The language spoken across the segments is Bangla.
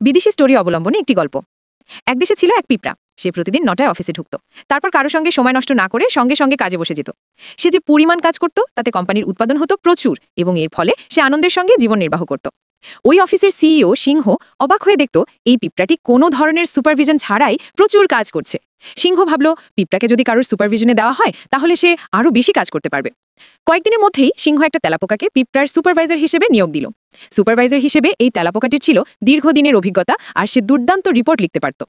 বিদেশি স্টোরি অবলম্বনে একটি গল্প। এক দেশে ছিল এক পিঁপড়া। সে প্রতিদিন ৯টায় অফিসে ঢুকত। তারপর কারো সঙ্গে সময় নষ্ট না করে সঙ্গে সঙ্গে কাজে বসে যেত। সে যে পরিমাণ কাজ করত তাতে কোম্পানির উৎপাদন হতো প্রচুর, এবং এর ফলে সে আনন্দের সঙ্গে জীবন নির্বাহ করত। ওই অফিসের সিইও সিংহ অবাক হয়ে দেখত এই পিঁপড়াটি কোনো ধরনের সুপারভিশন ছাড়াই প্রচুর কাজ করছে। সিংহ ভাবল, পিঁপড়াকে যদি কারোর সুপারভিশনে দেওয়া হয় তাহলে সে আরও বেশি কাজ করতে পারবে। কয়েকদিনের মধ্যেই সিংহ একটা তেলাপোকাকে পিঁপড়ার সুপারভাইজার হিসেবে নিয়োগ দিল। সুপারভাইজার হিসেবে এই তেলাপোকাটির ছিল দীর্ঘদিনের অভিজ্ঞতা, আর সে দুর্দান্ত রিপোর্ট লিখতে পারত।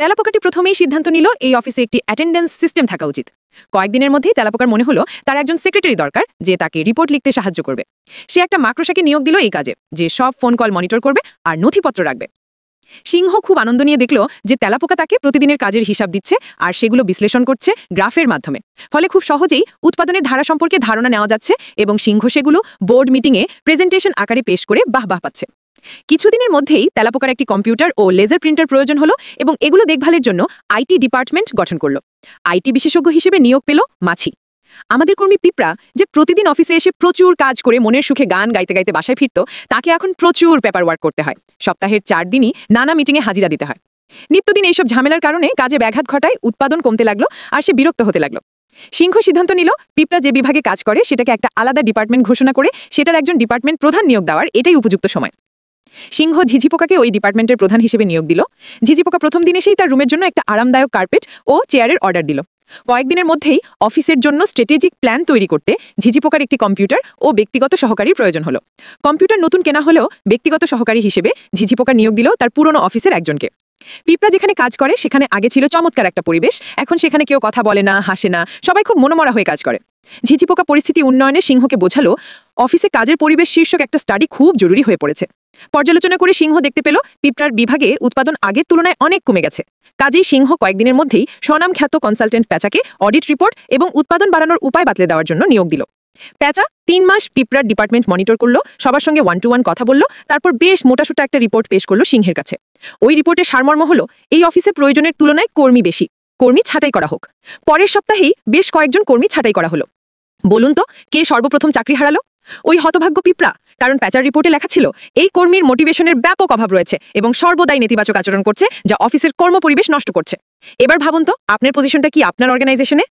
তেলাপোকাটি প্রথমেই সিদ্ধান্ত নিল এই অফিসে একটি অ্যাটেন্ডেন্স সিস্টেম থাকা উচিত। কয়েকদিনের মধ্যেই তেলাপোকার মনে হলো তার একজন সেক্রেটারি দরকার যে তাকে রিপোর্ট লিখতে সাহায্য করবে। সে একটা মাকড়সাকে নিয়োগ দিল এই কাজে, যে সব ফোন কল মনিটর করবে আর নথিপত্র রাখবে। সিংহ খুব আনন্দ নিয়ে দেখল যে তেলাপোকা তাকে প্রতিদিনের কাজের হিসাব দিচ্ছে আর সেগুলো বিশ্লেষণ করছে গ্রাফের মাধ্যমে। ফলে খুব সহজেই উৎপাদনের ধারা সম্পর্কে ধারণা নেওয়া যাচ্ছে, এবং সিংহ সেগুলো বোর্ড মিটিংয়ে প্রেজেন্টেশন আকারে পেশ করে বাহবাহ পাচ্ছে। কিছুদিনের মধ্যেই তেলাপোকার একটি কম্পিউটার ও লেজার প্রিন্টার প্রয়োজন হলো, এবং এগুলো দেখভালের জন্য আইটি ডিপার্টমেন্ট গঠন করল। আইটি বিশেষজ্ঞ হিসেবে নিয়োগ পেল মাছি। আমাদের কর্মী পিঁপড়া, যে প্রতিদিন অফিসে এসে প্রচুর কাজ করে মনের সুখে গান গাইতে গাইতে বাসায় ফিরত, তাকে এখন প্রচুর পেপার ওয়ার্ক করতে হয়। সপ্তাহের 4 দিনই নানা মিটিংয়ে হাজিরা দিতে হয়। নিত্যদিন এইসব ঝামেলার কারণে কাজে ব্যাঘাত ঘটায় উৎপাদন কমতে লাগলো, আর সে বিরক্ত হতে লাগলো। সিংহ সিদ্ধান্ত নিল পিঁপড়া যে বিভাগে কাজ করে সেটাকে একটা আলাদা ডিপার্টমেন্ট ঘোষণা করে সেটার একজন ডিপার্টমেন্ট প্রধান নিয়োগ দেওয়ার এটাই উপযুক্ত সময়। সিংহ ঝিঝিপোকাকে ওই ডিপার্টমেন্টের প্রধান হিসেবে নিয়োগ দিল। ঝিঝিপোকা প্রথম দিন এসেই তার রুমের জন্য একটা আরামদায়ক কার্পেট ও চেয়ারের অর্ডার দিল। কয়েকদিনের মধ্যেই অফিসের জন্য স্ট্র্যাটেজিক প্ল্যান তৈরি করতে ঝিঝিপোকার একটি কম্পিউটার ও ব্যক্তিগত সহকারীর প্রয়োজন হলো। কম্পিউটার নতুন কেনা হলেও ব্যক্তিগত সহকারী হিসেবে ঝিঝিপোকা নিয়োগ দিল তার পুরনো অফিসের একজনকে। পিঁপড়া যেখানে কাজ করে সেখানে আগে ছিল চমৎকার একটা পরিবেশ, এখন সেখানে কেউ কথা বলে না, হাসে না, সবাই খুব মনোমরা হয়ে কাজ করে। ঝিঝিপোকা পরিস্থিতি উন্নয়নে সিংহকে বোঝালো অফিসে কাজের পরিবেশ শীর্ষক একটা স্টাডি খুব জরুরি হয়ে পড়েছে। পর্যালোচনা করে সিংহ দেখতে পেল পিঁপড়ার বিভাগে উৎপাদন আগের তুলনায় অনেক কমে গেছে। কাজেই সিংহ কয়েকদিনের মধ্যেই স্বনামখ্যাত কনসালটেন্ট প্যাচাকে অডিট রিপোর্ট এবং উৎপাদন বাড়ানোর উপায় বাতলে দেওয়ার জন্য নিয়োগ দিল। প্যাচা 3 মাস পিঁপড়ার ডিপার্টমেন্ট মনিটর করলো, সবার সঙ্গে 1-to-1 কথা বলল, তারপর বেশ মোটাসোটা একটা রিপোর্ট পেশ করলো সিংহের কাছে। ওই রিপোর্টের সারমর্ম হলো এই অফিসে প্রয়োজনের তুলনায় কর্মী বেশি, কর্মী ছাঁটাই করা হোক। পরের সপ্তাহেই বেশ কয়েকজন কর্মী ছাঁটাই করা হলো। বলুন তো কে সর্বপ্রথম চাকরি হারালো? ওই হতভাগ্য পিঁপড়া। কারণ প্যাচার রিপোর্টে লেখা ছিল এই কর্মীর মোটিভেশনের ব্যাপক অভাব রয়েছে এবং সর্বদাই নেতিবাচক আচরণ করছে, যা অফিসের কর্মপরিবেশ নষ্ট করছে। এবার ভাবুন তো আপনার পজিশনটা কি আপনার অর্গানাইজেশনে?